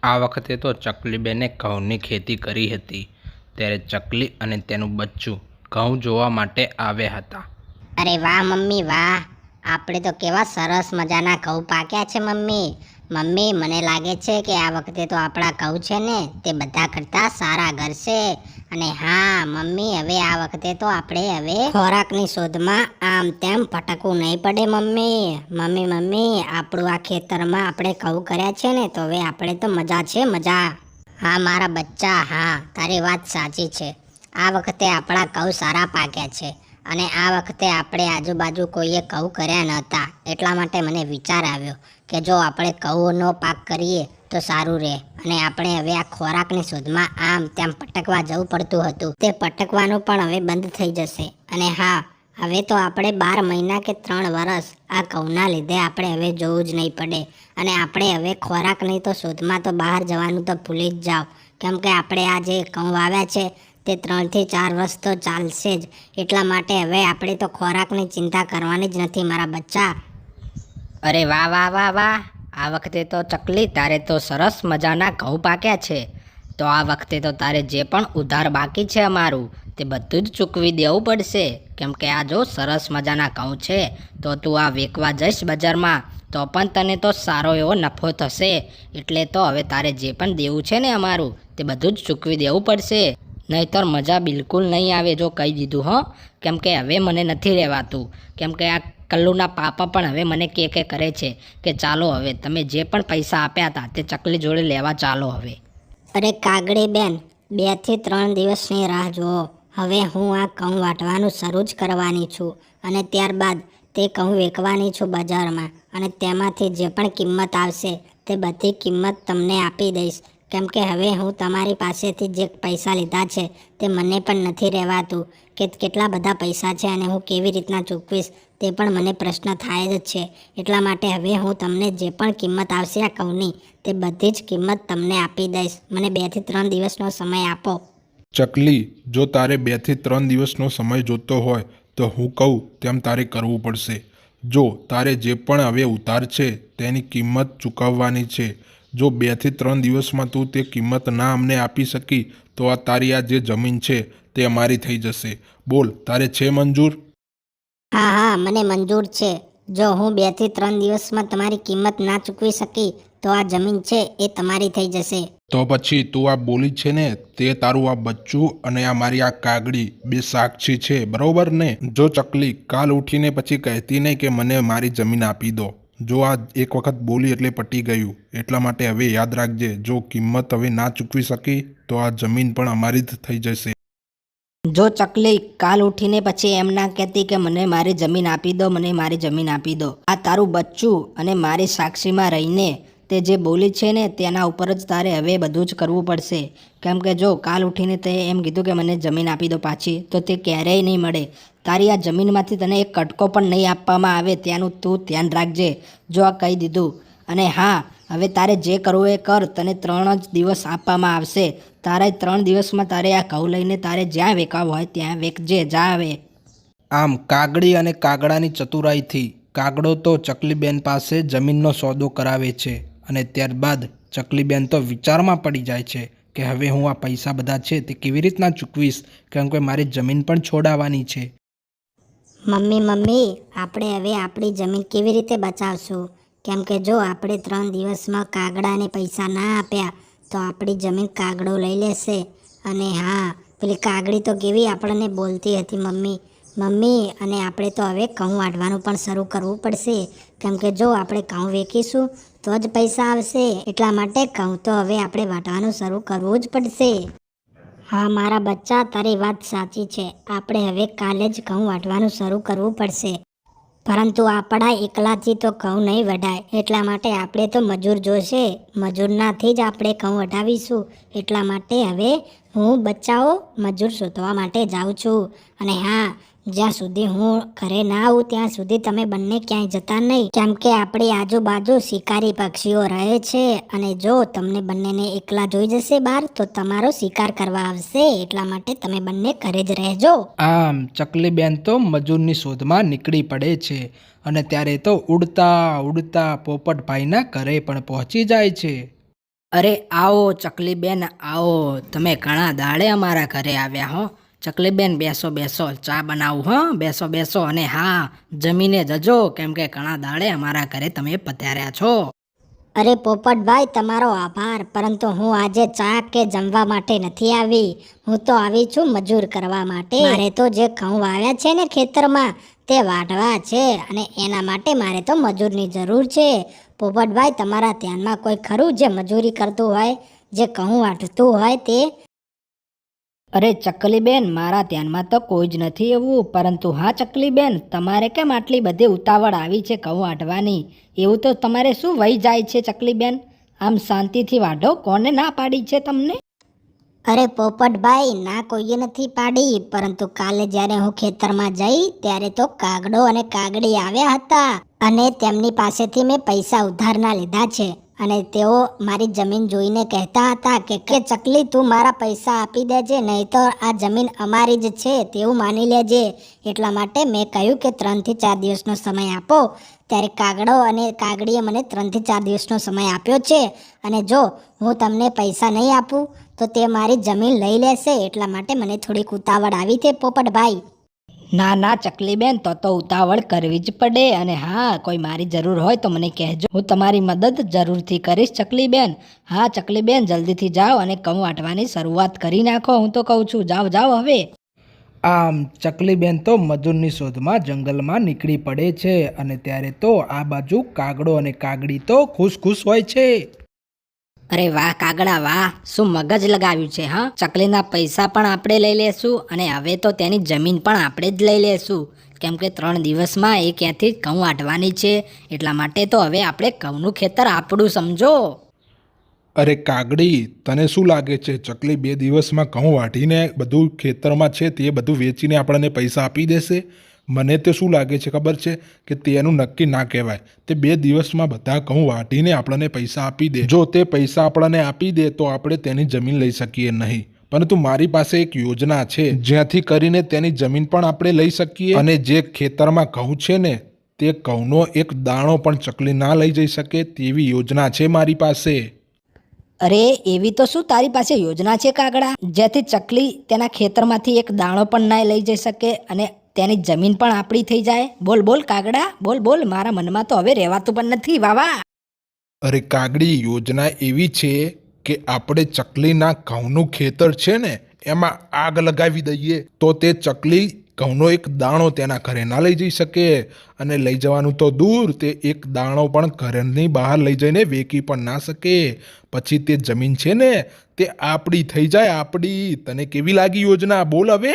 આ વખતે તો ચકલીબેને ઘઉંની ખેતી કરી હતી ત્યારે ચકલી અને તેનું બચ્ચું ઘઉં જોવા માટે આવ્યા હતા. અરે વાહ મમ્મી વાહ, આપણે તો કેવા સરસ મજાના ઘઉં પાક્યા છે મમ્મી. મમ્મી મને લાગે છે કે આ વખતે તો આપણા ઘઉં છે ને તે બધા કરતાં સારા ઘરશે. અને હા મમ્મી, હવે આ વખતે તો આપણે હવે ખોરાકની શોધમાં આમ તેમ ભટકવું નહીં પડે મમ્મી. મમ્મી આપણું આ ખેતરમાં આપણે ઘઉં કર્યા છે ને તો હવે આપણે તો મજા છે મજા. હા મારા બચ્ચા, હા તારી વાત સાચી છે. આ વખતે આપણા ઘઉં સારા પાક્યા છે અને આ વખતે આપણે આજુબાજુ કોઈએ ઘઉં કર્યા નહોતા, એટલા માટે મને વિચાર આવ્યો કે જો આપણે ઘઉંનો પાક કરીએ તો સારું રહે. અને આપણે હવે આ ખોરાકની શોધમાં આમ તેમ ભટકવા જવું પડતું હતું, તે ભટકવાનું પણ હવે બંધ થઈ જશે. અને હા, હવે તો આપણે 12 મહિના કે 3 વર્ષ આ ઘઉંના લીધે આપણે હવે જોવું જ નહીં પડે. અને આપણે હવે ખોરાકની તો શોધમાં તો બહાર જવાનું તો ભૂલી જ જાઓ, કેમ કે આપણે આ જે ઘઉં વાવ્યા છે તે 3 થી 4 વર્ષ તો ચાલશે જ. એટલા માટે હવે આપણે તો ખોરાકની ચિંતા કરવાની જ નથી મારા બચ્ચા. અરે વાહ વાહ વાહ વાહ, આ વખતે તો ચકલી તારે તો સરસ મજાના ઘઉં પાક્યા છે. તો આ વખતે તો તારે જે પણ ઉધાર બાકી છે અમારું તે બધું જ ચૂકવી દેવું પડશે, કેમ કે આ જો સરસ મજાના ઘઉં છે તો તું આ વેચવા જઈશ બજારમાં તો પણ તને તો સારો એવો નફો થશે. એટલે તો હવે તારે જે પણ દેવું છે ને અમારું તે બધું જ ચૂકવી દેવું પડશે, નહીંતર મજા બિલકુલ નહીં આવે જો કહી દીધું હો. કેમ કે હવે મને નથી રહેવાતું, કેમ કે આ કલ્લુના પાપા પણ હવે મને કે કરે છે કે ચાલો હવે તમે જે પણ પૈસા આપ્યા હતા તે ચકલી જોડે લેવા ચાલો હવે. અરે કાગડી બેન, 2 થી 3 દિવસની રાહ જુઓ. હવે હું આ ઘઉં વાટવાનું શરૂ જ કરવાની છું અને ત્યારબાદ તે ઘઉં વેચવાની છું બજારમાં. અને તેમાંથી જે પણ કિંમત આવશે તે બધી કિંમત તમને આપી દઈશ, કેમ કે હવે હું તમારી પાસેથી જે પૈસા લીધા છે તે મને પણ નથી રહેવાતું કે કેટલા બધા પૈસા છે અને હું કેવી રીતના ચૂકવીશ તે પણ મને પ્રશ્ન થાય જ છે. એટલા માટે હવે હું તમને જે પણ કિંમત આવશે આ ઘઉંની તે બધી જ કિંમત તમને આપી દઈશ. મને 2 થી 3 દિવસનો સમય આપો. ચકલી, જો તારે 2 થી 3 દિવસનો સમય જોતો હોય તો હું કહું તેમ તારે કરવું પડશે. જો તારે જે પણ હવે ઉધાર છે તેની કિંમત ચૂકવવાની છે. જો 2 થી 3 દિવસમાં તું તે કિંમત ના અમને આપી શકી તો આ તારી આ જે જમીન છે તે અમારી થઈ જશે. બોલ, તારે છે મંજૂર? હા મને મંજૂર છે. જો હું 2 થી 3 દિવસમાં તમારી કિંમત ના ચૂકવી શકી તો આ જમીન છે એ તમારી થઈ જશે. તો પછી તું આ બોલી છે ને તે તારું આ બચ્ચું અને આ મારી આ કાગડી બે સાક્ષી છે, બરોબર ને? જો ચકલી, કાલ ઉઠીને પછી કહેતી નહીં કે મને મારી જમીન આપી દો. જો આ એક વખત બોલી એટલે પટી ગયું. એટલા માટે હવે યાદ રાખજે, જો કિંમત હવે ના ચૂકવી શકી તો આ જમીન પણ અમારી જ થઈ જશે. જો ચકલી કાલ ઉઠીને પછી એમ ના કહેતી કે મને મારી જમીન આપી દો, મને મારી જમીન આપી દો. આ તારું બચ્ચું અને મારી સાક્ષીમાં રહીને તે જે બોલી છે ને તેના ઉપર જ તારે હવે બધું જ કરવું પડશે. કેમ કે જો કાલ ઉઠીને તે એમ કીધું કે મને જમીન આપી દો પાછી, તો તે ક્યારેય નહીં મળે. તારી આ જમીનમાંથી તને એક કટકો પણ નહીં આપવામાં આવે, ત્યાંનું તું ધ્યાન રાખજે. જો આ કહી દીધું. અને હા, હવે તારે જે કરવું એ કર. તને 3 જ દિવસ આપવામાં આવશે. તારે 3 દિવસમાં તારે આ ઘઉં લઈને તારે જ્યાં વેચવા હોય ત્યાં વેચજે, જા હવે. આમ કાગડી અને કાગડાની ચતુરાઈથી કાગડો તો ચકલીબેન પાસે જમીનનો સોદો કરાવે છે અને ત્યારબાદ ચકલીબેન તો વિચારમાં પડી જાય છે કે હવે હું આ પૈસા બધા છે તે કેવી રીતના ચૂકવીશ, કેમ કે મારી જમીન પણ છોડાવવાની છે. મમ્મી આપણે હવે આપણી જમીન કેવી રીતે બચાવશું? કેમ કે જો આપણે 3 દિવસમાં કાગડાને પૈસા ના આપ્યા તો આપણી જમીન કાગડો લઈ લેશે. અને હા, પેલી કાગડી તો કેવી આપણને બોલતી હતી મમ્મી. અને આપણે તો હવે ઘઉં વાટવાનું પણ શરૂ કરવું પડશે, કેમ કે જો આપણે ઘઉં વેચીશું તો જ પૈસા આવશે. એટલા માટે ઘઉં તો હવે આપણે વાટવાનું શરૂ કરવું જ પડશે. હા મારા બચ્ચા, તારી વાત સાચી છે. આપણે હવે કાલે જ ઘઉં વાટવાનું શરૂ કરવું પડશે. પરંતુ આપણા એકલાથી તો ઘઉં નહીં વઢાય, એટલા માટે આપણે તો મજૂર જોશે. મજૂરનાથી જ આપણે ઘઉં વઢાવીશું. એટલા માટે હવે હું બચ્ચાઓ મજૂર શોધવા માટે જાઉં છું. અને હા, જ્યાં સુધી હું ઘરે ના આવું ત્યાં સુધી તમે બંને ક્યાંય જતા નહીં, કેમ કે આપણી આજુબાજુ શિકારી પક્ષીઓ રહે છે અને જો તમને બંનેને એકલા જોઈ જશે બહાર તો તમારો શિકાર કરવા આવશે. એટલા માટે તમે બંને ઘરે જ રહેજો. આમ ચકલીબેન તો મજૂરની શોધમાં નીકળી પડે છે અને ત્યારે તો ઉડતા ઉડતા પોપટભાઈના ઘરે પણ પહોંચી જાય છે. અરે આવો ચકલીબેન આવો, તમે ઘણા દાડે અમારા ઘરે આવ્યા હો. ચકલીબેન બેસો બેસો, ચા બનાવું હો, બેસો બેસો. અને હા, જમીને જજો, કેમ કે ઘણા દાડે અમારા ઘરે તમે પધાર્યા છો. અરે પોપટભાઈ, તમારો આભાર, પરંતુ હું આજે ચા કે જમવા માટે નથી આવી. હું તો આવી છું મજૂર કરવા માટે. મારે તો જે ઘઉં વાવ્યા છે ને ખેતરમાં તે વાઢવા છે, અને એના માટે મારે તો મજૂરની જરૂર છે. પોપટભાઈ, તમારા ધ્યાનમાં કોઈ ખરું જે મજૂરી કરતું હોય, જે ઘઉં વાઢતું હોય તે? અરે ચકલીબેન, મારા ધ્યાનમાં તો કોઈ જ નથી એવું, પરંતુ હા ચકલીબેન, તમારે કેમ આટલી બધી ઉતાવળ આવી છે ઘઉં વાઢવાની? એવું તો તમારે શું વહી જાય છે ચકલીબેન? આમ શાંતિથી વાઢો, કોને ના પાડી છે તમને? અરે પોપટભાઈ, ના કોઈએ નથી પાડી, પરંતુ કાલે જ્યારે હું ખેતરમાં જઈ ત્યારે તો કાગડો અને કાગડી આવ્યા હતા, અને તેમની પાસેથી મેં પૈસા ઉધારના લીધા છે. અને તેઓ મારી જમીન જોઈને કહેતા હતા કે ચકલી, તું મારા પૈસા આપી દેજે, નહીં તો આ જમીન અમારી જ છે તેવું માની લેજે. એટલા માટે મેં કહ્યું કે 3 થી 4 દિવસનો સમય આપો. ત્યારે કાગડો અને કાગડીએ મને 3 થી 4 દિવસનો સમય આપ્યો છે, અને જો હું તમને પૈસા નહીં આપું તો તે મારી જમીન લઈ લેશે. એટલા માટે મને થોડીક ઉતાવળ આવી છે પોપટભાઈ. ના ના ચકલીબેન, તો ઉતાવળ કરવી જ પડે. અને હા, કોઈ મારી જરૂર હોય તો મને કહેજો, હું તમારી મદદ જરૂરથી કરીશ ચકલીબેન. હા ચકલીબેન, જલ્દીથી જાઓ અને ઘઉં વાટવાની શરૂઆત કરી નાખો. હું તો કહું છું, જાઓ જાઓ હવે. આમ ચકલીબેન તો મજૂરની શોધમાં જંગલમાં નીકળી પડે છે, અને ત્યારે તો આ બાજુ કાગડો અને કાગડી તો ખુશ ખુશ હોય છે. અરે વાહ કાગડા વાહ, શું મગજ લગાવ્યું છે હા. ચકલીના પૈસા પણ આપણે લઈ લેશું, અને હવે તો તેની જમીન પણ આપણે જ લઈ લેશું, કેમ કે 3 દિવસમાં એ ક્યાંથી ઘઉં વાટવાની છે. એટલા માટે તો હવે આપણે ઘઉંનું ખેતર આપણું સમજો. અરે કાગડી, તને શું લાગે છે ચકલી 2 દિવસમાં ઘઉં વાઢીને બધું ખેતરમાં છે તે બધું વેચીને આપણને પૈસા આપી દેશે? મને તો શું લાગે છે ખબર છે કે તેનું નક્કી ના કહેવાય. તે 2 દિવસમાં બધા ઘઉં વાઢીને આપણને પૈસા આપી દે. જો તે પૈસા આપણને આપી દે તો આપણે તેની જમીન લઈ શકીએ નહીં, પરંતુ મારી પાસે એક યોજના છે જ્યાંથી કરીને તેની જમીન પણ આપણે લઈ શકીએ, અને જે ખેતરમાં ઘઉં છે ને તે ઘઉંનો એક દાણો પણ ચકલી ના લઈ જઈ શકે તેવી યોજના છે મારી પાસે. અરે એવી તો શું તારી પાસે યોજના છે કાગડા, જેથી ચકલી તેના ખેતરમાંથી એક દાણો પણ ના લઈ જઈ શકે અને તેની જમીન પણ આપણી થઈ જાય? બોલ બોલ કાગડા, બોલ બોલ, મારા મનમાં તો હવે રહેવાતું પણ નથી. વાવા. અરે કાગડી, યોજના એવી છે કે આપણે ચકલીના ઘઉંનું ખેતર છે ને એમાં આગ લગાવી દઈએ, તો તે ચકલી ઘઉંનો એક દાણો તેના ઘરે ના લઈ જઈ શકે, અને લઈ જવાનું તો દૂર, તે એક દાણો પણ ઘરની બહાર લઈ જઈને વેચી પણ ના શકે. પછી તે જમીન છે ને તે આપણી થઈ જાય, આપણી. તને કેવી લાગી યોજના? બોલ હવે.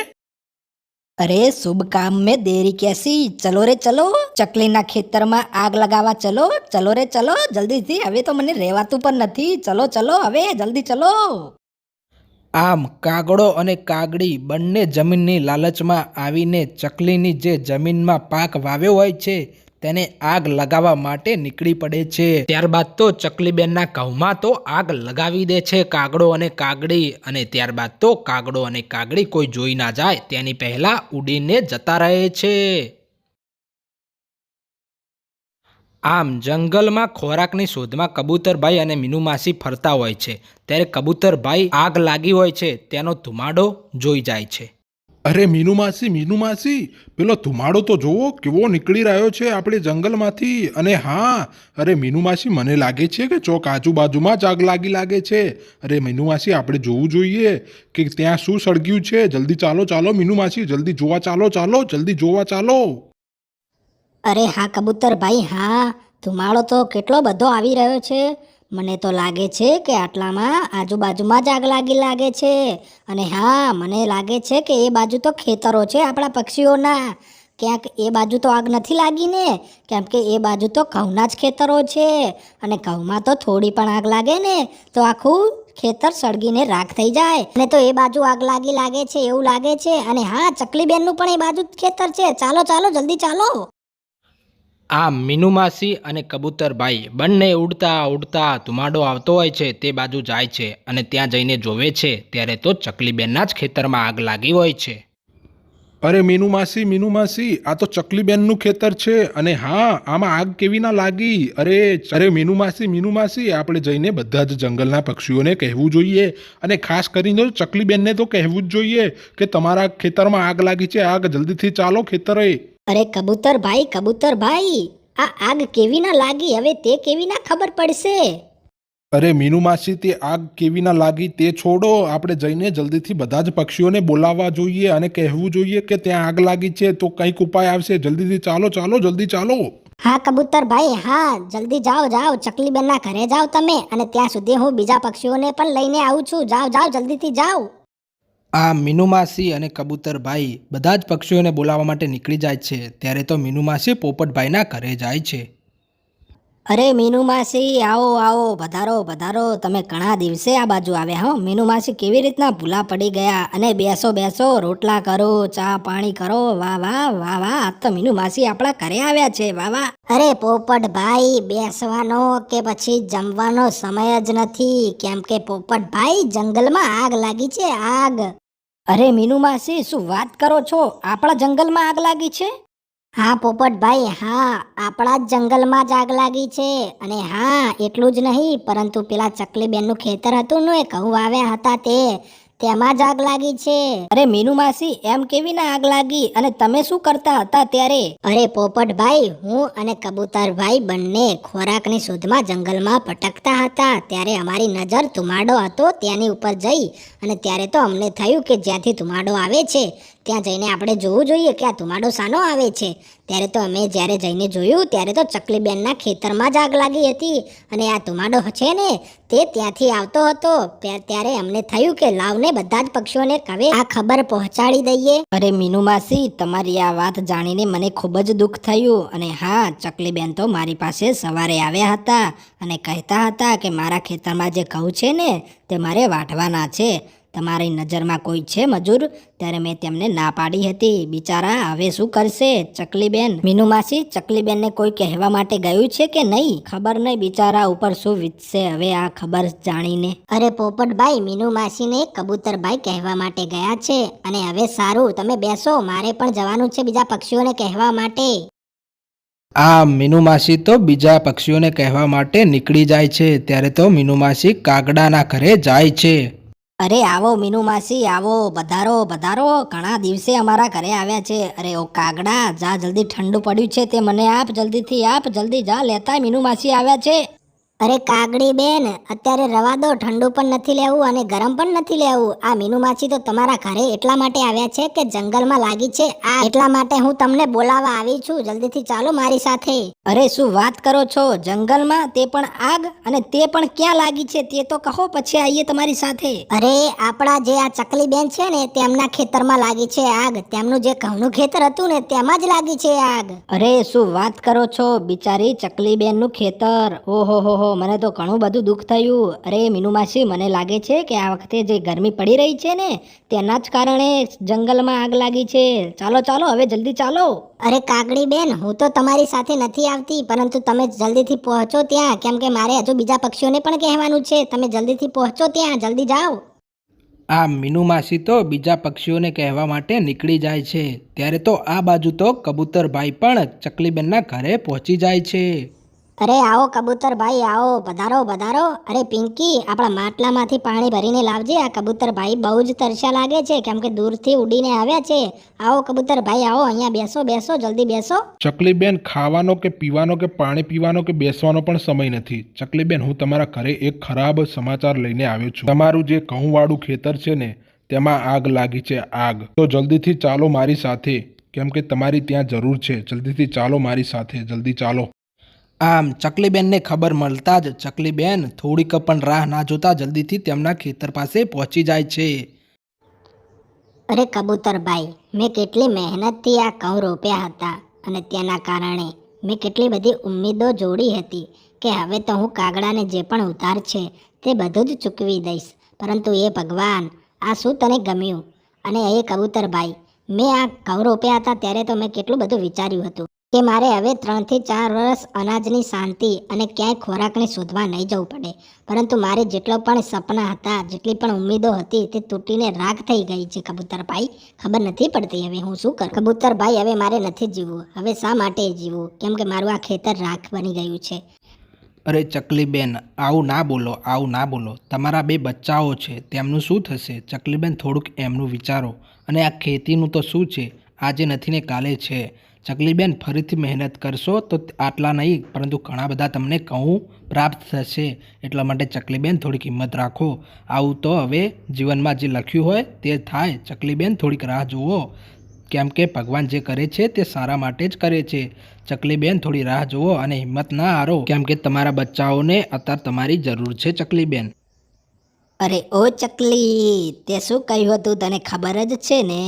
અરે શુભ કામ મેં દેરી कैसी, ચલો રે ચલો, ચકલીના ખેતરમાં આગ લગાવવા ચલો. ચલો રે ચલો, જલ્દીથી, હવે તો મને રહેવાતું પણ નથી. ચલો ચલો હવે, જલ્દી ચલો. આમ કાગડો અને કાગડી બંને જમીનની લાલચમાં આવીને ચકલીની જે જમીનમાં પાક વાવ્યો હોય છે તેને આગ લગાવવા માટે નીકળી પડે છે. ત્યારબાદ તો ચકલીબેનના ઘઉંમાં તો આગ લગાવી દે છે કાગડો અને કાગડી, અને ત્યારબાદ તો કાગડો અને કાગડી કોઈ જોઈ ના જાય તેની પહેલા ઉડીને જતા રહે છે. આમ જંગલમાં ખોરાકની શોધમાં કબૂતરભાઈ અને મીનુમાસી ફરતા હોય છે. ત્યારે કબૂતરભાઈ આગ લાગી હોય છે તેનો ધુમાડો જોઈ જાય છે. અરે મીનુમાસી, મીનુમાસી, પેલો ધુમાડો તો જોવો કેવો નીકળી રહ્યો છે આપણે જંગલમાંથી. અને હા, અરે મીનુમાસી, મને લાગે છે કે ચોક આજુબાજુમાં જ આગ લાગે છે. અરે મીનુમાસી, આપણે જોવું જોઈએ કે ત્યાં શું સળગ્યું છે. જલ્દી ચાલો ચાલો મીનુમાસી, જલ્દી જોવા ચાલો, જલ્દી જોવા ચાલો. અરે હા કબૂતરભાઈ, હા, ધુમાડો તો કેટલો બધો આવી રહ્યો છે. મને તો લાગે છે કે આટલામાં આજુબાજુમાં જ આગ લાગે છે. અને હા, મને લાગે છે કે એ બાજુ તો ખેતરો છે આપણા પક્ષીઓના. ક્યાંક એ બાજુ તો આગ નથી લાગી ને, કેમ કે એ બાજુ તો ઘઉંના જ ખેતરો છે, અને ઘઉંમાં તો થોડી પણ આગ લાગે ને તો આખું ખેતર સળગીને રાખ થઈ જાય. અને તો એ બાજુ આગ લાગે છે એવું લાગે છે. અને હા, ચકલીબેનનું પણ એ બાજુ ખેતર છે. ચાલો ચાલો, જલ્દી ચાલો. આમ મીનુમાસી અને કબૂતરભાઈ બંને ઉડતા ઉડતા ધુમાડો આવતો હોય છે તે બાજુ જાય છે, અને ત્યાં જઈને જોવે છે ત્યારે તો ચકલીબેનના જ ખેતરમાં આગ લાગી હોય છે. અરે મીનુ માસી આ તો ચકલીબેનનું ખેતર છે અને હા આમાં આગ કેવી ના લાગી. અરે મીનુ માસી આપણે જઈને બધા જ જંગલના પક્ષીઓને કહેવું જોઈએ અને ખાસ કરીને ચકલીબેનને તો કહેવું જ જોઈએ કે તમારા ખેતરમાં આગ લાગી છે, આગ જલ્દીથી ચાલો ખેતરે. અરે કબૂતરભાઈ આ આગ કેવી ના લાગી હવે તે કેવી ના ખબર પડશે? અરે મીનુ માસી તે આગ કેવી ના લાગી તે છોડો, આપણે જઈને જલ્દીથી બધા જ પક્ષીઓને બોલાવવા જોઈએ અને કહેવું જોઈએ કે ત્યાં આગ લાગી છે તો કંઈક ઉપાય આવશે. જલ્દીથી ચાલો જલ્દી ચાલો. હા કબૂતરભાઈ, હા જલ્દી જાઓ ચકલીબેનના ઘરે જાઓ તમે, અને ત્યાં સુધી હું બીજા પક્ષીઓને પણ લઈને આવું છું. જાઓ જલ્દીથી જાઓ. આ મીનુ માસી અને કબૂતરભાઈ બધા જ પક્ષીઓને બોલાવવા માટે નીકળી જાય છે. ત્યારે તો મીનુ માસી પોપટભાઈના ઘરે જાય છે. અરે મીનુ માસી આવો પધારો. તમે ઘણા દિવસે આ બાજુ આવ્યા હો. મીનુ માસી કેવી રીતના ભૂલા પડી ગયા? અને બેસો રોટલા કરો, ચા પાણી કરો. વાહ આજ તો મીનુ માસી આપણા ઘરે આવ્યા છે. વાહ. અરે પોપટભાઈ, બેસવાનો કે પછી જમવાનો સમય જ નથી, કેમ કે પોપટભાઈ જંગલમાં આગ લાગી છે, આગ. અરે મીનુ માસી શું વાત કરો છો? આપણા જંગલમાં આગ લાગી છે? હા પોપટભાઈ, હા આપણા જ જંગલમાં જ આગ લાગી છે. અને હા એટલું જ નહીં, પરંતુ પેલા ચકલીબેનનું ખેતર હતું ને, ઘઉં વાવ્યા હતા તેમાં જ આગ લાગી છે. અરે મીનુ માસી એમ કેવી ના આગ લાગી? અને તમે શું કરતા હતા ત્યારે? અરે પોપટભાઈ, હું અને કબૂતરભાઈ બંને ખોરાકની શોધમાં જંગલમાં ભટકતા હતા. ત્યારે અમારી નજર ધુમાડો હતો તેની ઉપર જઈ, અને ત્યારે તો અમને થયું કે જ્યાંથી ધુમાડો આવે છે ત્યાં જઈને આપણે જોવું જોઈએ કે આ ધુમાડો શાનો આવે છે. ત્યારે તો અમે જ્યારે જઈને જોયું ત્યારે તો ચકલીબેનના ખેતરમાં જ આગ લાગી હતી, અને આ ધુમાડો છે ને તે ત્યાંથી આવતો હતો. ત્યારે અમને થયું કે લાવને બધા જ પક્ષીઓને હવે આ ખબર પહોંચાડી દઈએ. અરે મીનુ માસી, તમારી આ વાત જાણીને મને ખૂબ જ દુઃખ થયું. અને હા, ચકલીબેન તો મારી પાસે સવારે આવ્યા હતા અને કહેતા હતા કે મારા ખેતરમાં જે ઘઉં છે ને તે મારે વાઢવાના છે. તમારી નજરમાં કોઈ છે મજૂર? ત્યારે મેં તેમને ના પાડી હતી. બિચારા હવે શું કરશે ચકલીબેન? મીનુ માસી, ચકલીબેનને કોઈ કહેવા માટે ગયું છે કે નહીં? ખબર નહીં બિચારા ઉપર શું વીતશે હવે આ ખબર જાણીને. અરે પોપટભાઈ, મીનુ માસીને કબૂતરભાઈ કહેવા માટે ગયા છે. અને હવે સારું, તમે બેસો, મારે પણ જવાનું છે બીજા પક્ષીઓને કહેવા માટે. આ મીનુ માસી તો બીજા પક્ષીઓને કહેવા માટે નીકળી જાય છે. ત્યારે તો મીનુ માસી કાગડાના ઘરે જાય છે. અરે આવો મીનુ માસી આવો, પધારો. ઘણા દિવસે અમારા ઘરે આવ્યા છે. અરે ઓ કાગડા, જા જલ્દી, ઠંડુ પડ્યું છે તે મને આપ, જલ્દીથી આપ, જલ્દી જા લેતા. મીનુ માસી આવ્યા છે. અરે કાગડી બેન, અત્યારે રવા દો, ઠંડુ પણ નથી લેવું અને ગરમ પણ નથી લેવું. આ મીનુ માસી તો તમારા ઘરે એટલા માટે આવ્યા છે કે જંગલમાં લાગી છે આગ, એટલા માટે હું તમને બોલાવવા આવી છું. જલ્દીથી ચાલો મારી સાથે. અરે શું વાત કરો છો? જંગલમાં તે પણ આગ? અને તે પણ ક્યાં લાગી છે તે તો કહો, પછી આવીએ તમારી સાથે. અરે આપણા જે આ ચકલી બેન છે ને તેમના ખેતરમાં લાગી છે આગ. તેમનું જે ઘઉંનું ખેતર હતું ને તેમાં જ લાગી છે આગ. અરે શું વાત કરો છો? બિચારી ચકલીબેનનું ખેતર. ઓહો, મને તો ઘણું બધું દુઃખ થયું. અરે મીનુ માસી, મને લાગે છે કે આ વખતે જે ગરમી પડી રહી છે ને તેના જ કારણે જંગલમાં આગ લાગી છે. ચાલો હવે જલ્દી ચાલો. અરે કાગડી બેન, હું તો તમારી સાથે નથી આવતી, પરંતુ તમે જલ્દીથી પહોંચો ત્યાં, કેમ કે મારે હજુ બીજા પક્ષીઓને પણ કહેવાનું છે. તમે જલ્દીથી પહોંચો ત્યાં, જલ્દી જાઓ. આ મીનુ માસી તો બીજા પક્ષીઓને કહેવા માટે નીકળી જાય છે. ત્યારે તો આ બાજુ તો કબૂતરભાઈ પણ ચકલીબેનના ઘરે પહોંચી જાય છે. અરે આવો કબૂતરભાઈ, આવો, પધારો. અરે પિંકી, આપણા માટલામાંથી પાણી ભરીને લાવજે. આ કબૂતરભાઈ બહુ જ તરસ્યા લાગે છે, કેમ કે દૂરથી ઉડીને આવ્યા છે. આવો કબૂતરભાઈ, આવો, અહીંયા બેસો, જલ્દી બેસો. ચકલીબેન, ખાવાનો કે પીવાનો કે પાણી પીવાનો કે બેસવાનો પણ સમય નથી. ચકલીબેન, હું તમારા ઘરે એક ખરાબ સમાચાર લઈને આવ્યો છું. તમારું જે ઘઉંવાળું ખેતર છે ને તેમાં આગ લાગી છે, આગ. તો જલ્દીથી ચાલો મારી સાથે, કેમ કે તમારી ત્યાં જરૂર છે. જલ્દીથી ચાલો મારી સાથે, જલ્દી ચાલો. આમ ચકલીબેનને ખબર મળતા જ ચકલીબેન થોડીક પણ રાહ ના જોતા જલ્દીથી તેમના ખેતર પાસે પહોંચી જાય છે. અરે કબૂતરભાઈ, મેં કેટલી મહેનતથી આ ઘઉં રોપ્યા હતા, અને તેના કારણે મેં કેટલી બધી ઉમ્મીદો જોડી હતી કે હવે તો હું કાગડાને જે પણ ઉધાર છે તે બધું જ ચૂકવી દઈશ. પરંતુ એ ભગવાન, આ શું તને ગમ્યું? અને એ કબૂતરભાઈ, મેં આ ઘઉં રોપ્યા હતા ત્યારે તો મેં કેટલું બધું વિચાર્યું હતું કે મારે હવે 3 થી 4 વર્ષ અનાજની શાંતિ અને ક્યાંય ખોરાકની શોધવા નહીં જવું પડે. પરંતુ મારે જેટલો પણ સપના હતા, જેટલી પણ ઉમ્મીદો હતી, તે તૂટીને રાખ થઈ ગઈ છે. કબૂતરભાઈ, ખબર નથી પડતી હવે હું શું કરું. કબૂતરભાઈ, હવે મારે નથી જીવવું. હવે શા માટે જીવવું? કેમ કે મારું આ ખેતર રાખ બની ગયું છે. અરે ચકલીબેન, આવું ના બોલો, આવું ના બોલો. તમારા 2 બચ્ચાઓ છે, તેમનું શું થશે? ચકલીબેન, થોડુંક એમનું વિચારો. અને આ ખેતીનું તો શું છે, આજે નથી ને કાલે છે. ચકલીબેન, ફરીથી મહેનત કરશો તો આટલા નહીં પરંતુ ઘણા બધા તમને ઘઉં પ્રાપ્ત થશે. એટલા માટે ચકલીબેન, થોડીક હિંમત રાખો. આવું તો હવે જીવનમાં જે લખ્યું હોય તે થાય. ચકલીબેન, થોડીક રાહ જુઓ. કેમ કે ભગવાન જે કરે છે તે સારા માટે જ કરે છે. ચકલીબેન, થોડી રાહ જુઓ અને હિંમત ના હારો. કેમ કે તમારા બચ્ચાઓને અત્યારે તમારી જરૂર છે. ચકલીબેન, અરે ઓ ચકલી, તે શું કહ્યું હતું તને ખબર જ છે ને?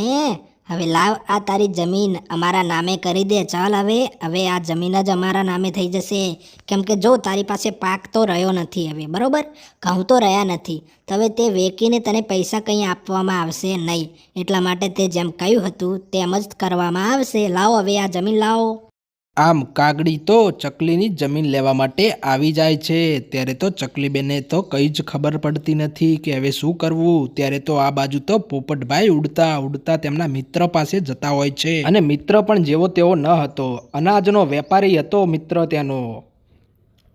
હવે લાવ આ તારી જમીન અમારા નામે કરી દે. ચાલ હવે આ જમીન જ અમારા નામે થઈ જશે. કેમ કે જો તારી પાસે પાક તો રહ્યો નથી હવે, બરોબર? ઘઉં તો રહ્યા નથી. તો હવે તે વેચીને તને પૈસા કંઈ આપવામાં આવશે નહીં. એટલા માટે તે જેમ કહ્યું હતું તેમ જ કરવામાં આવશે. લાવો હવે આ જમીન લાવો. આમ કાગડી તો ચકલીની જમીન લેવા માટે આવી જાય છે. ત્યારે તો ચકલીબેનને તો કંઈ જ ખબર પડતી નથી કે હવે શું કરવું. ત્યારે તો આ બાજુ તો પોપટભાઈ ઉડતા ઉડતા તેમના મિત્ર પાસે જતા હોય છે. અને મિત્ર પણ જેવો તેવો ન હતો, અનાજનો વેપારી હતો મિત્ર તેનો.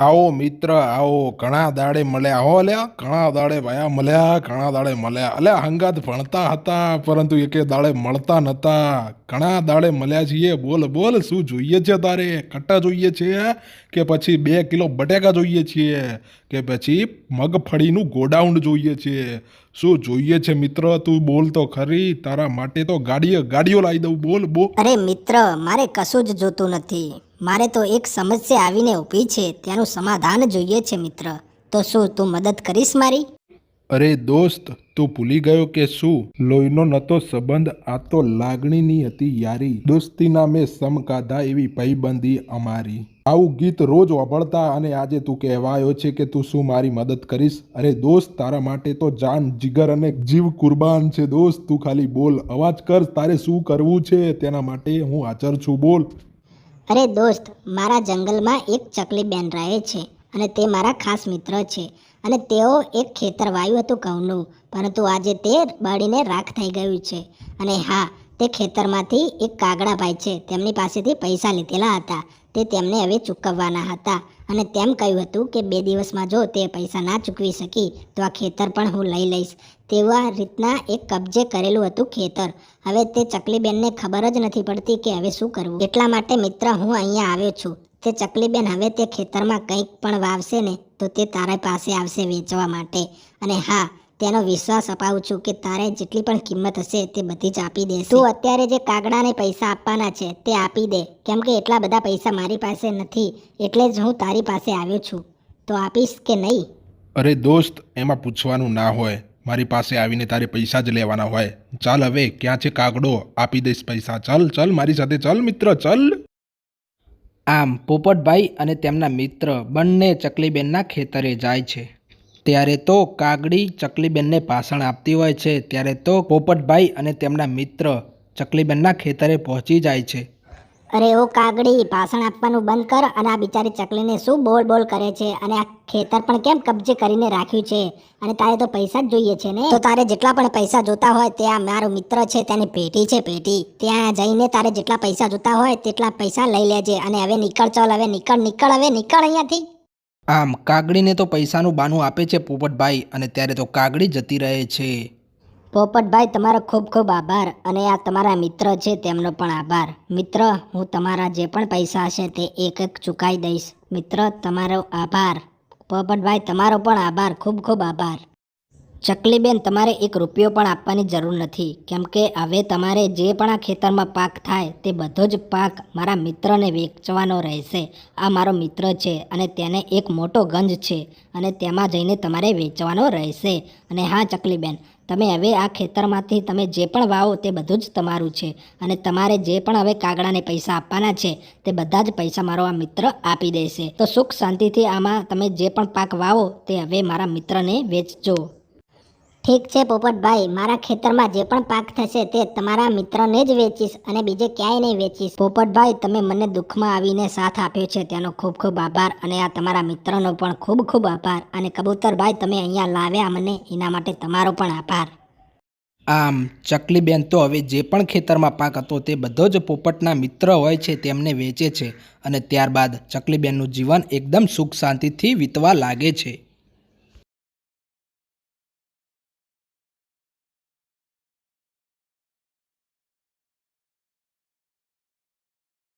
આવો મિત્ર આવો, ઘણા દાડે મળ્યા હો. અલ્યા ઘણા દાડે ભાયા મળ્યા, ઘણા દાડે મળ્યા. અલ્યા હંગાત ભણતા હતા પરંતુ એકે દાડે મળતા નહોતા. ઘણા દાડે મળ્યા છીએ. બોલ બોલ, શું જોઈએ છે તારે? કટ્ટા જોઈએ છે કે પછી 2 કિલો બટેકા જોઈએ છીએ કે પછી મગફળીનું ગોડાઉન જોઈએ છે? શું જોઈએ છે મિત્ર? તું બોલ તો ખરી. તારા માટે તો ગાડીઓ લાવી દઉં. બોલ બોલ. અરે મિત્ર, મારે કશું જ જોતું નથી. મારે તો એક સમસ્યા આવીને ઊભી છે, તેનું સમાધાન જોઈએ છે મિત્ર. તો શું તું મદદ કરીશ મારી? અરે દોસ્ત, તું ભૂલી ગયો કે શું? લોહીનો નતો સંબંધ, આ તો લાગણીની હતી યારી. દોસ્તીના મેં સમ કાધા, એવી ભાઈબંધી અમારી. આવું ગીત રોજ વાપરતા અને આજે તું કહેવાયો છે કે તું શું મારી મદદ કરીશ? અરે દોસ્ત, તારા માટે તો જાન, જીગર અને જીવ કુરબાન છે દોસ્ત. તું ખાલી બોલ, અવાજ કર. તારે શું કરવું છે તેના માટે હું હાજર છું. બોલ. અરે દોસ્ત, મારા જંગલમાં એક ચકલીબેન રહે છે અને તે મારા ખાસ મિત્ર છે. અને તેઓ એક ખેતર વાવ્યું હતું ઘઉંનું, પરંતુ આજે તે બળીને રાખ થઈ ગયું છે. અને હા, તે ખેતરમાંથી એક કાગડાભાઈ છે, તેમની પાસેથી પૈસા લીધેલા હતા. તે તેમને હવે ચૂકવવાના હતા અને તેમ કહ્યું હતું કે 2 દિવસમાં જો તે પૈસા ના ચૂકવી શકી તો આ ખેતર પણ હું લઈ લઈશ. તેવા રીતના એક કબજે કરેલું હતું ખેતર. હવે તે ચકલીબેનને ખબર જ નથી પડતી કે હવે શું કરવું. એટલા માટે મિત્ર હું અહીંયા આવ્યો છું. તે ચકલીબેન હવે તે ખેતરમાં કંઈક પણ વાવશે ને તો તે તારા પાસે આવશે વેચવા માટે. અને હા, તેનો વિશ્વાસ અપાવું છું કે તારે જેટલી પણ કિંમત હશે તે બધી જ આપી દેશે. તું અત્યારે જે કાગડાને પૈસા આપવાના છે તે આપી દે. કેમ કે એટલા બધા પૈસા મારી પાસે નથી, એટલે જ હું તારી પાસે આવ્યો છું. તો આપીશ કે નહીં? અરે દોસ્ત, એમાં પૂછવાનું ના હોય. મારી પાસે આવીને તારે પૈસા જ લેવાના હોય. ચાલ હવે, ક્યાં છે કાગડો? આપી દઈશ પૈસા. ચાલ મારી સાથે ચાલ મિત્ર, ચાલ. આમ પોપટભાઈ અને તેમના મિત્ર બંને ચકલીબેનના ખેતરે જાય છે. ત્યારે તો કાગડી ચકલીબેનને ભાષણ આપતી હોય છે. ત્યારે તો પોપટભાઈ અને તેમના મિત્ર ચકલીબેનના ખેતરે પહોંચી જાય છે. અરે ઓ કાગડી, ભાષણ આપવાનું બંધ કર અને આ બિચારી ચકલીને શું બોલ કરે છે. અને આ ખેતર પણ કેમ કબજે કરીને રાખ્યું છે? અને તારે તો પૈસા જ જોઈએ છે ને? તો તારે જેટલા પણ પૈસા જોતા હોય તે આ મારો મિત્ર છે, તેની પેટી છે, પેટી. ત્યાં જઈને તારે જેટલા પૈસા જોતા હોય તેટલા પૈસા લઈ લેજે. અને હવે નીકળ, ચાલ હવે નીકળ અહીંયાથી. આમ કાગડીને તો પૈસાનું બાનું આપે છે પોપટભાઈ, અને ત્યારે તો કાગડી જતી રહે છે. પોપટભાઈ, તમારો ખૂબ ખૂબ આભાર. અને આ તમારા મિત્ર છે તેમનો પણ આભાર. મિત્ર, હું તમારા જે પણ પૈસા હશે તે એક ચૂકાઈ દઈશ. મિત્ર, તમારો આભાર. પોપટભાઈ, તમારો પણ આભાર, ખૂબ ખૂબ આભાર. ચકલીબેન, તમારે 1 રૂપિયો પણ આપવાની જરૂર નથી. કેમ કે હવે તમારે જે પણ આ ખેતરમાં પાક થાય તે બધો જ પાક મારા મિત્રને વેચવાનો રહેશે. આ મારો મિત્ર છે અને તેને એક મોટો ગંજ છે અને તેમાં જઈને તમારે વેચવાનો રહેશે. અને હા ચકલીબેન, તમે હવે આ ખેતરમાંથી તમે જે પણ વાવો તે બધું જ તમારું છે. અને તમારે જે પણ હવે કાગડાને પૈસા આપવાના છે તે બધા જ પૈસા મારો આ મિત્ર આપી દેશે. તો સુખ શાંતિથી આમાં તમે જે પણ પાક વાવો તે હવે મારા મિત્રને વેચજો. ઠીક છે પોપટભાઈ, મારા ખેતરમાં જે પણ પાક થશે તે તમારા મિત્રને જ વેચીશ અને બીજે ક્યાંય નહીં વેચીશ. પોપટભાઈ, તમે મને દુઃખમાં આવીને સાથ આપ્યો છે તેનો ખૂબ ખૂબ આભાર અને આ તમારા મિત્રનો પણ ખૂબ ખૂબ આભાર. અને કબૂતરભાઈ, તમે અહીંયા લાવ્યા મને એના માટે તમારો પણ આભાર. આમ ચકલીબેન તો હવે જે પણ ખેતરમાં પાક હતો તે બધો જ પોપટના મિત્ર હોય છે તેમને વેચે છે અને ત્યારબાદ ચકલીબેનનું જીવન એકદમ સુખ શાંતિથી વીતવા લાગે છે.